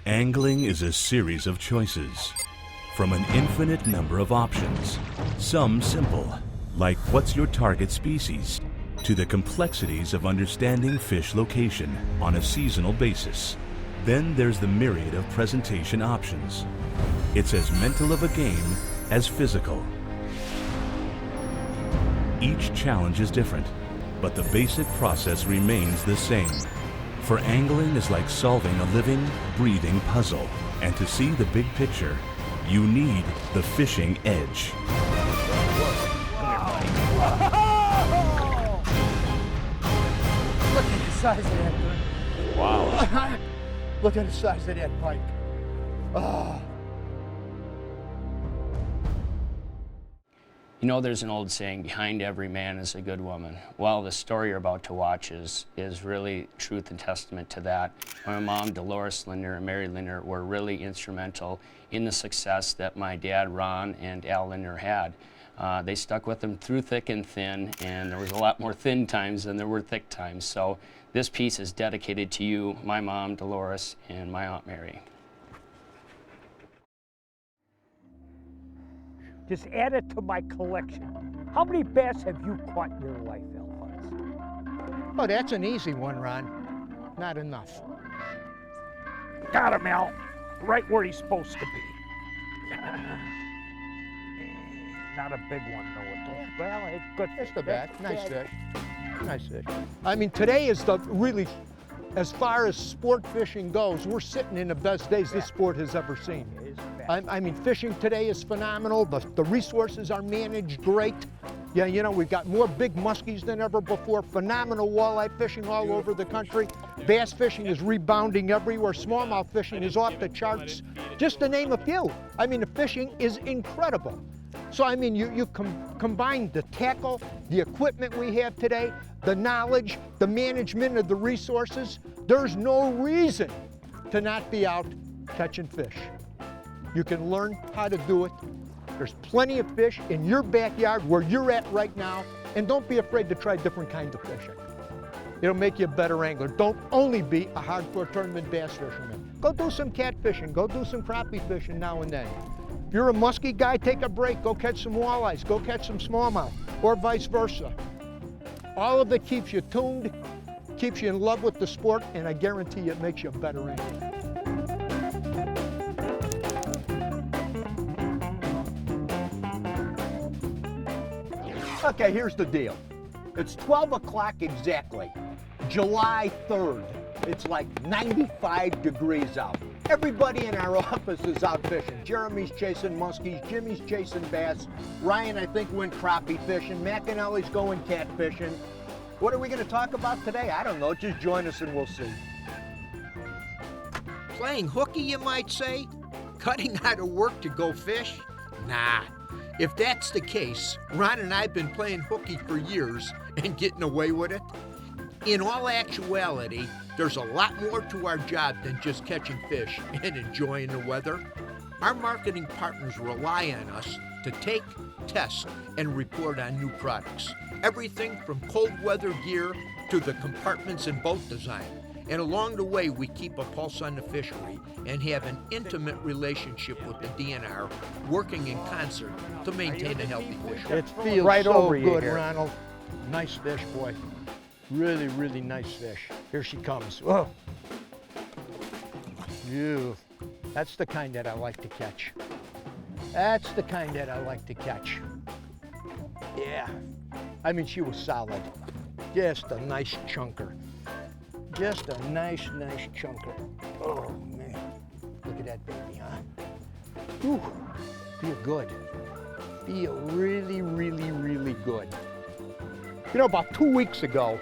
Angling is a series of choices, from an infinite number of options, some simple, like what's your target species, to the complexities of understanding fish location on a seasonal basis. Then there's the myriad of presentation options. It's as mental of a game as physical. Each challenge is different, but the basic process remains the same. For angling is like solving a living, breathing puzzle. And to see the big picture, you need the fishing edge. Look at the size of that thing. Wow. Look at the size of that pike. Oh. You know, there's an old saying, behind every man is a good woman. Well, the story you're about to watch is really truth and testament to that. My mom, Dolores Lindner, and Mary Lindner were really instrumental in the success that my dad, Ron, and Al Lindner had. They stuck with them through thick and thin, and there was a lot more thin times than there were thick times. So this piece is dedicated to you, my mom, Dolores, and my Aunt Mary. Just add it to my collection. How many bass have you caught in your life, Alphonse? Oh, that's an easy one, Ron. Not enough. Got him, Al. Right where he's supposed to be. Not a big one, though. Well, it's good. That's the bad. Nice fish. Nice fish. I mean, today is the really, as far as sport fishing goes, we're sitting in the best days this sport has ever seen. I mean, fishing today is phenomenal. The resources are managed great. Yeah, you know, we've got more big muskies than ever before. Phenomenal walleye fishing all over the country. Bass fishing is rebounding everywhere. Smallmouth fishing is off the charts, just to name a few. I mean, the fishing is incredible. So, I mean, you combine the tackle, the equipment we have today, the knowledge, the management of the resources, there's no reason to not be out catching fish. You can learn how to do it. There's plenty of fish in your backyard where you're at right now, and don't be afraid to try different kinds of fishing. It'll make you a better angler. Don't only be a hardcore tournament bass fisherman. Go do some catfishing, go do some crappie fishing now and then. If you're a muskie guy, take a break, go catch some walleyes, go catch some smallmouth, or vice versa. All of it keeps you tuned, keeps you in love with the sport, and I guarantee you it makes you a better angler. Okay, here's the deal. It's 12 o'clock exactly, July 3rd. It's like 95 degrees out. Everybody in our office is out fishing. Jeremy's chasing muskies, Jimmy's chasing bass. Ryan, I think, went crappie fishing. McAnally's going catfishing. What are we gonna talk about today? I don't know, just join us and we'll see. Playing hooky, you might say? Cutting out of work to go fish? Nah. If that's the case, Ron and I have been playing hooky for years and getting away with it. In all actuality, there's a lot more to our job than just catching fish and enjoying the weather. Our marketing partners rely on us to take, test, and report on new products. Everything from cold weather gear to the compartments in boat design. And along the way, we keep a pulse on the fishery and have an intimate relationship with the DNR, working in concert to maintain a healthy fishery. It feels right so over you good, here. Ronald. Nice fish, boy. Really, really nice fish. Here she comes. Whoa. Ew. That's the kind that I like to catch. That's the kind that I like to catch. Yeah. I mean, she was solid. Just a nice chunker. Just a nice chunker. Oh, man. Look at that baby, huh? Ooh, feel good. Feel really, really, really good. You know, about 2 weeks ago,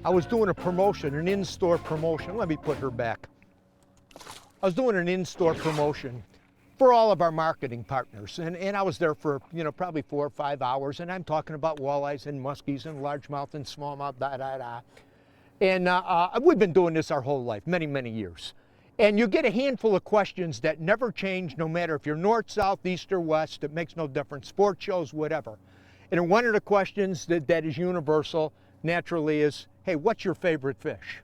I was doing a promotion, an in-store promotion. Let me put her back. I was doing an in-store promotion for all of our marketing partners. And I was there for, you know, probably 4 or 5 hours. And I'm talking about walleyes and muskies and largemouth and smallmouth, da-da-da. And we've been doing this our whole life, many, many years. And you get a handful of questions that never change, no matter if you're north, south, east, or west. It makes no difference, sports shows, whatever. And one of the questions that is universal, naturally, is, hey, what's your favorite fish?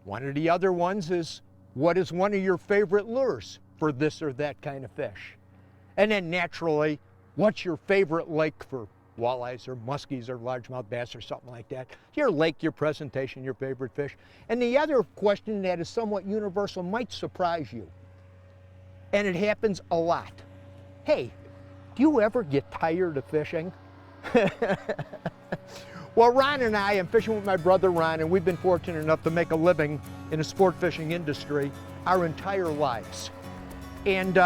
One of the other ones is, what is one of your favorite lures for this or that kind of fish? And then naturally, what's your favorite lake for walleyes or muskies or largemouth bass or something like that? Your lake, your presentation, your favorite fish. And the other question that is somewhat universal might surprise you, and it happens a lot. Hey, do you ever get tired of fishing? Well, Ron and I am fishing with my brother Ron, and we've been fortunate enough to make a living in the sport fishing industry our entire lives. And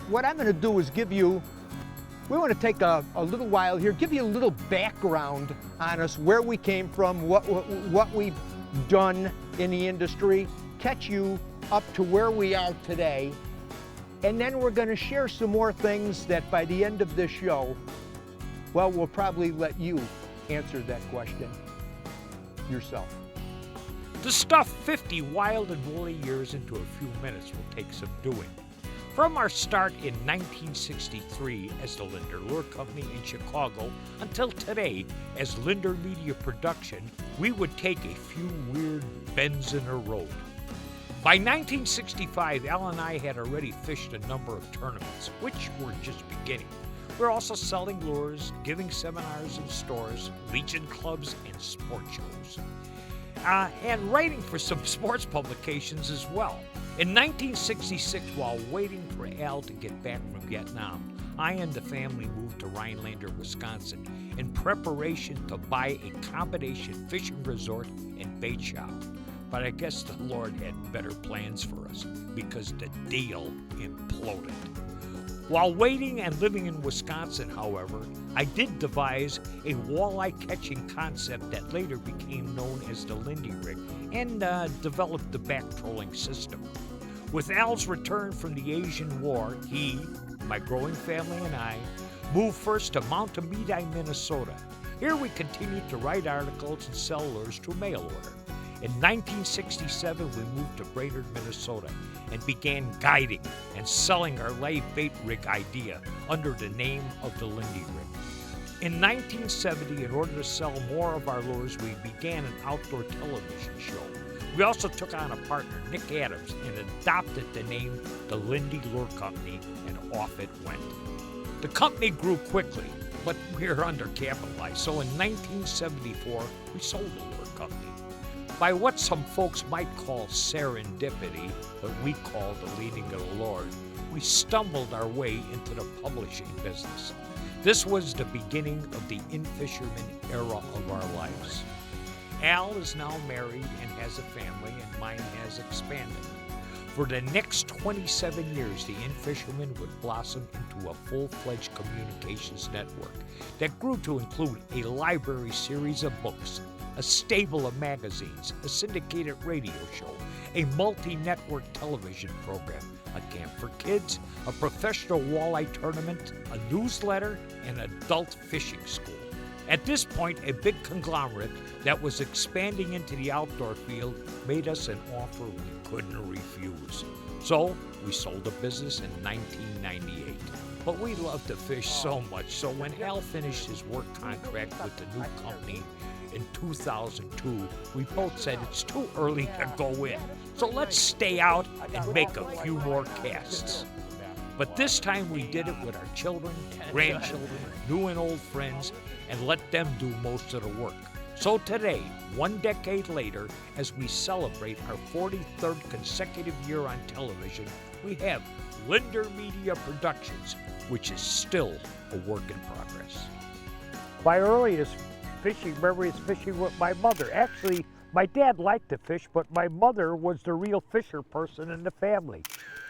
what I'm going to do is we want to take a little while here, give you a little background on us, where we came from, what we've done in the industry, catch you up to where we are today. And then we're going to share some more things that by the end of this show, well, we'll probably let you answer that question yourself. To stuff 50 wild and woolly years into a few minutes will take some doing. From our start in 1963 as the Lindner Lure Company in Chicago until today as Lindner Media Production, we would take a few weird bends in the road. By 1965, Al and I had already fished a number of tournaments, which were just beginning. We're also selling lures, giving seminars in stores, legion clubs, and sport shows. And writing for some sports publications as well. In 1966, while waiting for Al to get back from Vietnam, I and the family moved to Rhinelander, Wisconsin, in preparation to buy a combination fishing resort and bait shop. But I guess the Lord had better plans for us because the deal imploded. While waiting and living in Wisconsin, however, I did devise a walleye catching concept that later became known as the Lindy Rig and developed the back trolling system. With Al's return from the Asian War, he, my growing family, and I moved first to Mount Amidai, Minnesota. Here we continued to write articles and sell lures to mail order. In 1967, we moved to Brainerd, Minnesota, and began guiding and selling our live bait rig idea under the name of the Lindy Rig. In 1970, in order to sell more of our lures, we began an outdoor television show. We also took on a partner, Nick Adams, and adopted the name the Lindy Lure Company, and off it went. The company grew quickly, but we were undercapitalized, so in 1974, we sold the Lure Company. By what some folks might call serendipity, but we call the leading of the Lord, we stumbled our way into the publishing business. This was the beginning of the in-fisherman era of our lives. Al is now married and has a family, and mine has expanded. For the next 27 years, the In-Fisherman would blossom into a full-fledged communications network that grew to include a library series of books, a stable of magazines, a syndicated radio show, a multi-network television program, a camp for kids, a professional walleye tournament, a newsletter, and an adult fishing school. At this point, a big conglomerate that was expanding into the outdoor field made us an offer we couldn't refuse. So we sold the business in 1998. But we loved to fish so much, so when Al finished his work contract with the new company in 2002, we both said it's too early to go in, so let's stay out and make a few more casts. But this time we did it with our children, grandchildren, new and old friends, and let them do most of the work. So today, 1 decade later, as we celebrate our 43rd consecutive year on television, we have Lindner Media Productions, which is still a work in progress. My earliest fishing memory is fishing with my mother. Actually, my dad liked to fish, but my mother was the real fisher person in the family.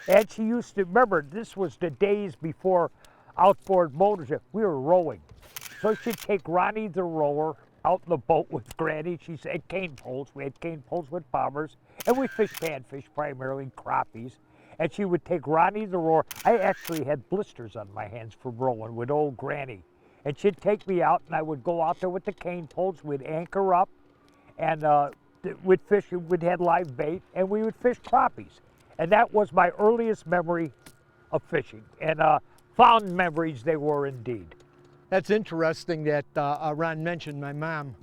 And she used to, remember, this was the days before outboard motors. We were rowing. So she'd take Ronnie the rower out in the boat with Granny. She said cane poles. We had cane poles with bobbers. And we fished panfish, primarily crappies. And she would take Ronnie the rower. I actually had blisters on my hands from rowing with old Granny. And she'd take me out, and I would go out there with the cane poles. We'd anchor up, and we'd fish. We'd have live bait, and we would fish crappies. And that was my earliest memory of fishing. And fond memories they were indeed. That's interesting that Ron mentioned my mom.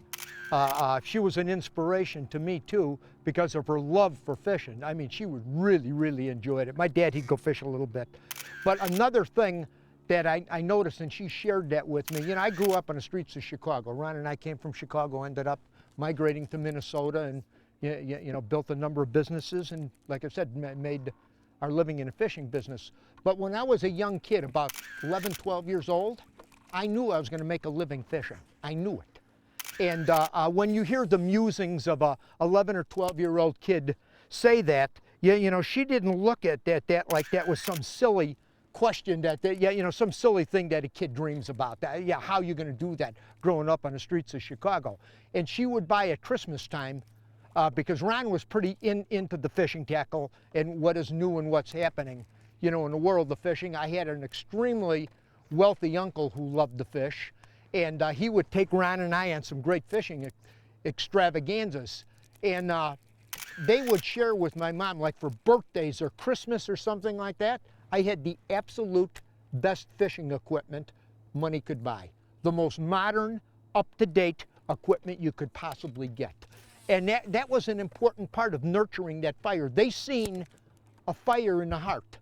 She was an inspiration to me too because of her love for fishing. I mean, she would really, really enjoy it. My dad, he'd go fish a little bit. But another thing that I noticed, and she shared that with me, you know, I grew up on the streets of Chicago. Ron and I came from Chicago, ended up migrating to Minnesota, and you know, built a number of businesses, and like I said, made our living in a fishing business. But when I was a young kid, about 11, 12 years old, I knew I was going to make a living fishing. I knew it. And when you hear the musings of a 11 or 12-year-old kid say that, you know, she didn't look at that like that was some silly question you know, some silly thing that a kid dreams about. Yeah, how are you going to do that growing up on the streets of Chicago? And she would buy at Christmas time, because Ron was pretty into the fishing tackle and what is new and what's happening, you know, in the world of fishing. I had an extremely wealthy uncle who loved to fish, and he would take Ron and I on some great fishing extravaganzas. And they would share with my mom, like for birthdays or Christmas or something like that, I had the absolute best fishing equipment money could buy. The most modern, up-to-date equipment you could possibly get. And that was an important part of nurturing that fire. They seen a fire in the heart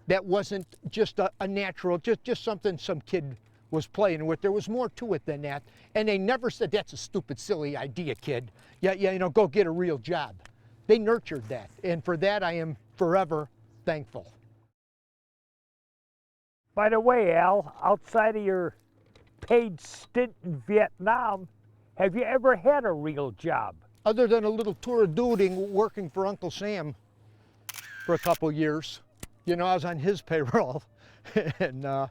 that wasn't just a natural, just something some kid was playing with. There was more to it than that. And they never said, that's a stupid, silly idea, kid. Yeah, you know, go get a real job. They nurtured that. And for that, I am forever thankful. By the way, Al, outside of your paid stint in Vietnam, have you ever had a real job? Other than a little tour of duty working for Uncle Sam for a couple years. You know, I was on his payroll and got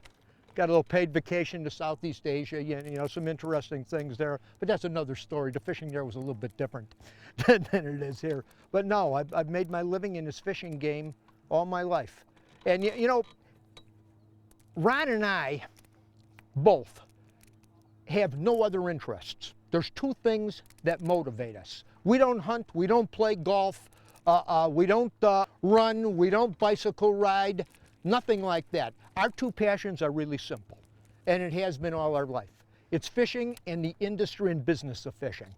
a little paid vacation to Southeast Asia, you know, some interesting things there. But that's another story. The fishing there was a little bit different than it is here. But no, I've made my living in this fishing game all my life. And you know, Ron and I both have no other interests. There's two things that motivate us. We don't hunt, we don't play golf, we don't run, we don't bicycle ride, nothing like that. Our two passions are really simple, and it has been all our life. It's fishing and the industry and business of fishing.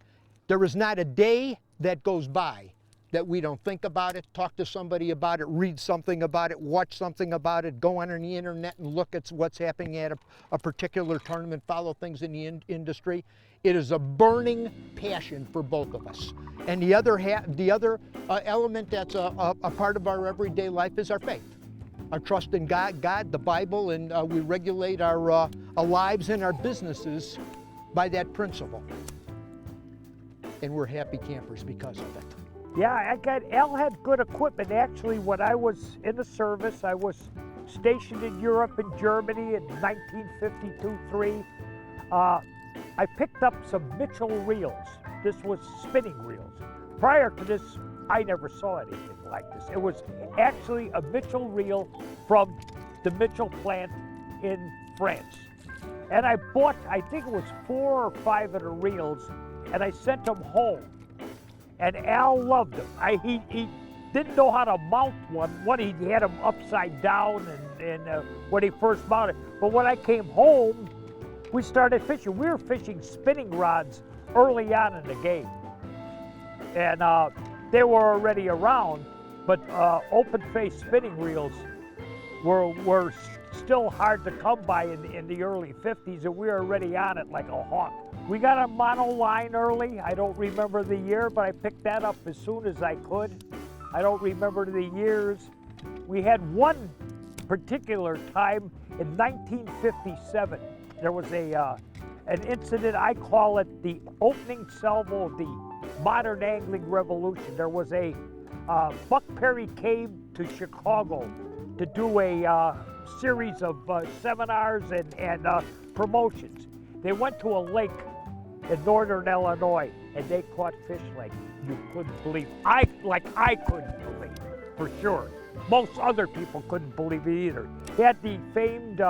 There is not a day that goes by that we don't think about it, talk to somebody about it, read something about it, watch something about it, go on the internet and look at what's happening at a particular tournament, follow things in the industry. It is a burning passion for both of us. And the other element that's a part of our everyday life is our faith. Our trust in God, the Bible, and we regulate our lives and our businesses by that principle. And we're happy campers because of it. Yeah, Al had good equipment. Actually, when I was in the service, I was stationed in Europe and Germany in 1952-3. I picked up some Mitchell reels. This was spinning reels. Prior to this, I never saw anything like this. It was actually a Mitchell reel from the Mitchell plant in France. And I bought, I think it was 4 or 5 of the reels, and I sent them home. And Al loved them. He didn't know how to mount one. He had them upside down and when he first mounted. But when I came home, we started fishing. We were fishing spinning rods early on in the game. And they were already around, but open-face spinning reels were still hard to come by in the early 50s, and we were already on it like a hawk. We got a monoline early. I don't remember the year, but I picked that up as soon as I could. I don't remember the years. We had one particular time in 1957. There was an incident, I call it the opening salvo of the modern angling revolution. There was Buck Perry came to Chicago to do a series of seminars and promotions. They went to a lake in northern Illinois, and they caught fish like you couldn't believe. I couldn't believe it, for sure. Most other people couldn't believe it either. He had the famed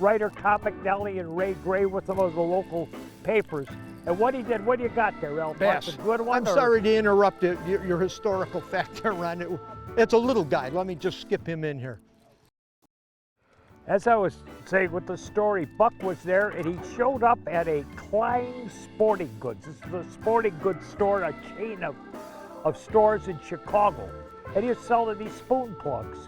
writer Tom McNally and Ray Gray with some of the local papers. And what he did, what do you got there, El? Bass. A good one? I'm sorry to interrupt your historical fact there, Ron. It's a little guy. Let me just skip him in here. As I was saying with the story, Buck was there and he showed up at a Klein Sporting Goods. This is a sporting goods store, a chain of stores in Chicago. And he was selling these spoon plugs.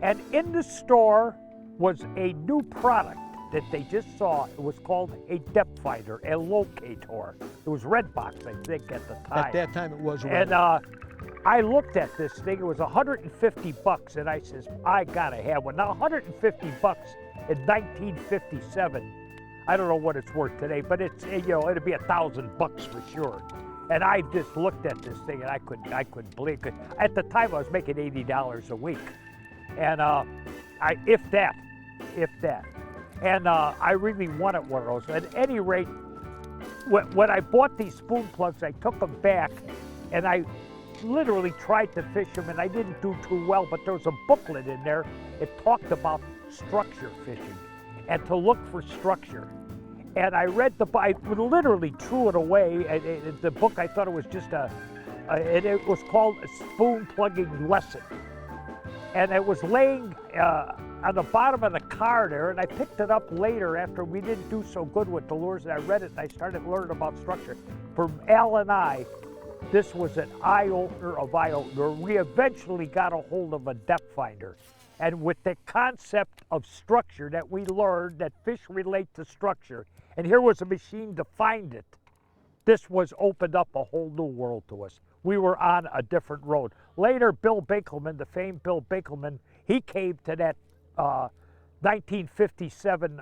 And in the store was a new product that they just saw. It was called a depth finder, a locator. It was Redbox, I think, at the time. At that time, it was red. And I looked at this thing. It was 150 bucks, and I says, I gotta have one. Now, 150 bucks in 1957. I don't know what it's worth today, but it's, you know, it'd be $1,000 for sure. And I just looked at this thing, and I couldn't believe it. At the time, I was making $80 a week, and if that. And I really wanted one of those. At any rate, when I bought these spoon plugs, I took them back, and I literally tried to fish them, and I didn't do too well, but there was a booklet in there. It talked about structure fishing and to look for structure. And I read I literally threw it away. The book, I thought it was just it was called A Spoon Plugging Lesson. And it was laying on the bottom of the car there, and I picked it up later after we didn't do so good with the lures, and I read it, and I started learning about structure. For Al and I, this was an eye-opener of eye-opener. We eventually got a hold of a depth finder. And with the concept of structure that we learned, that fish relate to structure, and here was a machine to find it, this was opened up a whole new world to us. We were on a different road. Later, Bill Binkelman, the famed Bill Binkelman, he came to that 1957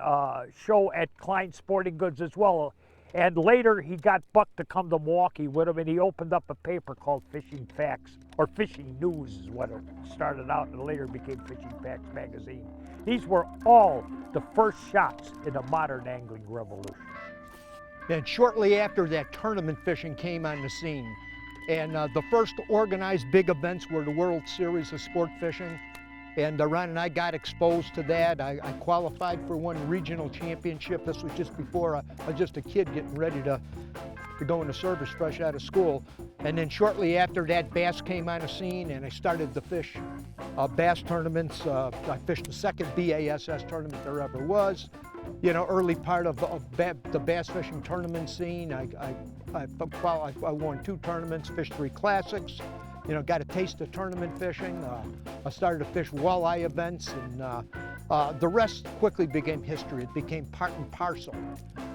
show at Klein Sporting Goods as well. And later, he got Buck to come to Milwaukee with him, and he opened up a paper called Fishing Facts, or Fishing News is what it started out, and later became Fishing Facts magazine. These were all the first shots in the modern angling revolution. And shortly after that, tournament fishing came on the scene. And the first organized big events were the World Series of Sport Fishing. And Ron and I got exposed to that. I qualified for one regional championship. This was just before I was just a kid getting ready to go into service fresh out of school. And then shortly after that, bass came on the scene, and I started to fish bass tournaments. I fished the second BASS tournament there ever was. You know, early part of the bass fishing tournament scene. I won 2 tournaments, fished 3 classics. You know, got a taste of tournament fishing. I started to fish walleye events, and the rest quickly became history. It became part and parcel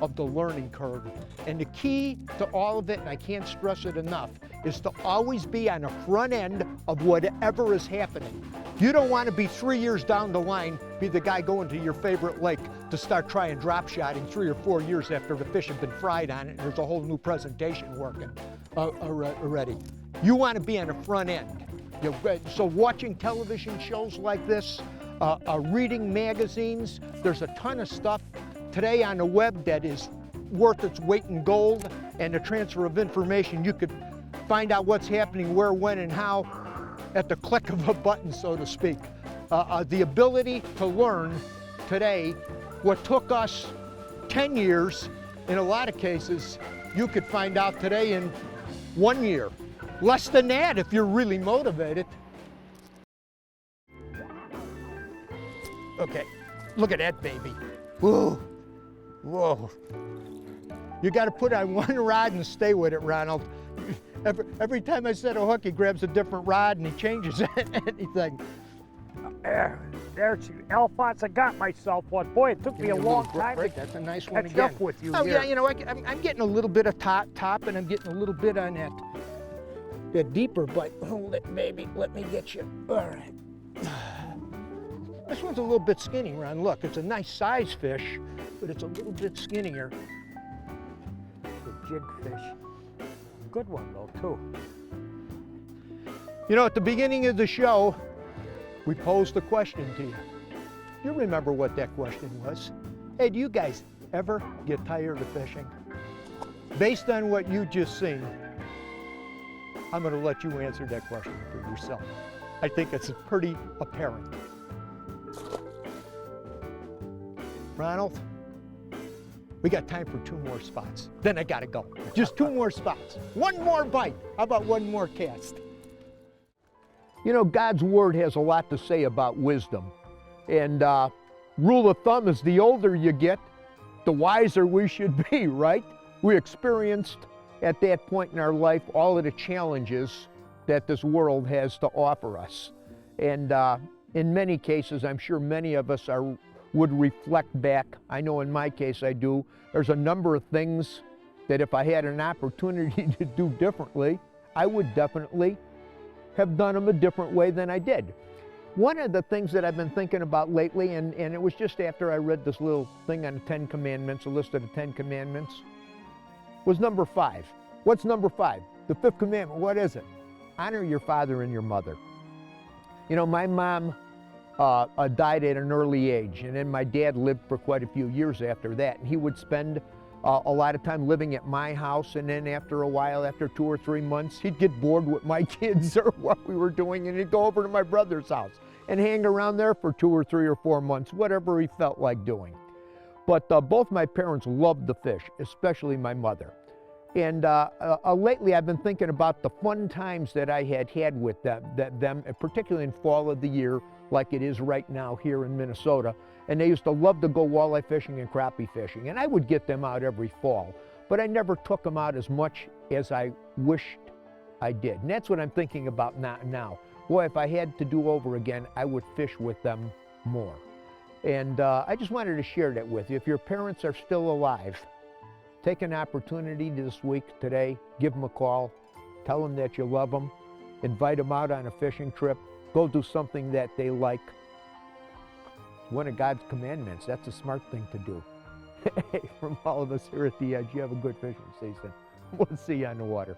of the learning curve. And the key to all of it, and I can't stress it enough, is to always be on the front end of whatever is happening. You don't want to be 3 years down the line, be the guy going to your favorite lake to start trying drop shotting 3 or 4 years after the fish have been fried on it, and there's a whole new presentation working already. You want to be on the front end. So watching television shows like this, reading magazines, there's a ton of stuff today on the web that is worth its weight in gold, and the transfer of information. You could find out what's happening where, when, and how at the click of a button, so to speak. The ability to learn today what took us 10 years, in a lot of cases, you could find out today in 1 year. Less than that if you're really motivated. Okay, look at that baby. Whoa, whoa. You gotta put on one rod and stay with it, Ronald. Every time I set a hook, he grabs a different rod and he changes anything. There's Alphonse, I got myself one. Boy, it took me a long time to That's a nice one catch again. up with you Oh here. yeah, you know, I'm getting a little bit of top and I'm getting a little bit on that deeper bite. Hold it, baby, let me get you. All right. This one's a little bit skinny, Ron. Look, it's a nice size fish, but it's a little bit skinnier. The jig fish. Good one though, too. You know, at the beginning of the show, we posed a question to you. You remember what that question was? Hey, do you guys ever get tired of fishing? Based on what you just seen, I'm going to let you answer that question for yourself. I think it's pretty apparent. Ronald, we got time for 2 more spots. Then I got to go. Just 2 more spots. 1 more bite. How about 1 more cast? You know, God's Word has a lot to say about wisdom. And rule of thumb is the older you get, the wiser we should be, right? We experienced at that point in our life all of the challenges that this world has to offer us. And in many cases, I'm sure many of us would reflect back. I know in my case I do. There's a number of things that if I had an opportunity to do differently, I would definitely have done them a different way than I did. One of the things that I've been thinking about lately, and it was just after I read this little thing on the 10 Commandments, a list of the 10 Commandments, was number 5. What's number 5? The 5th commandment, what is it? Honor your father and your mother. You know, my mom died at an early age, and then my dad lived for quite a few years after that, and he would spend a lot of time living at my house, and then after a while, after 2 or 3 months, he'd get bored with my kids or what we were doing, and he'd go over to my brother's house and hang around there for 2 or 3 or 4 months, whatever he felt like doing. But both my parents loved the fish, especially my mother. And lately I've been thinking about the fun times that I had with them, particularly in fall of the year, like it is right now here in Minnesota. And they used to love to go walleye fishing and crappie fishing. And I would get them out every fall, but I never took them out as much as I wished I did. And that's what I'm thinking about now. Boy, if I had to do over again, I would fish with them more. And I just wanted to share that with you. If your parents are still alive, take an opportunity this week, today, give them a call, tell them that you love them, invite them out on a fishing trip, go do something that they like. One of God's commandments, that's a smart thing to do. From all of us here at The Edge, you have a good fishing season. We'll see you on the water.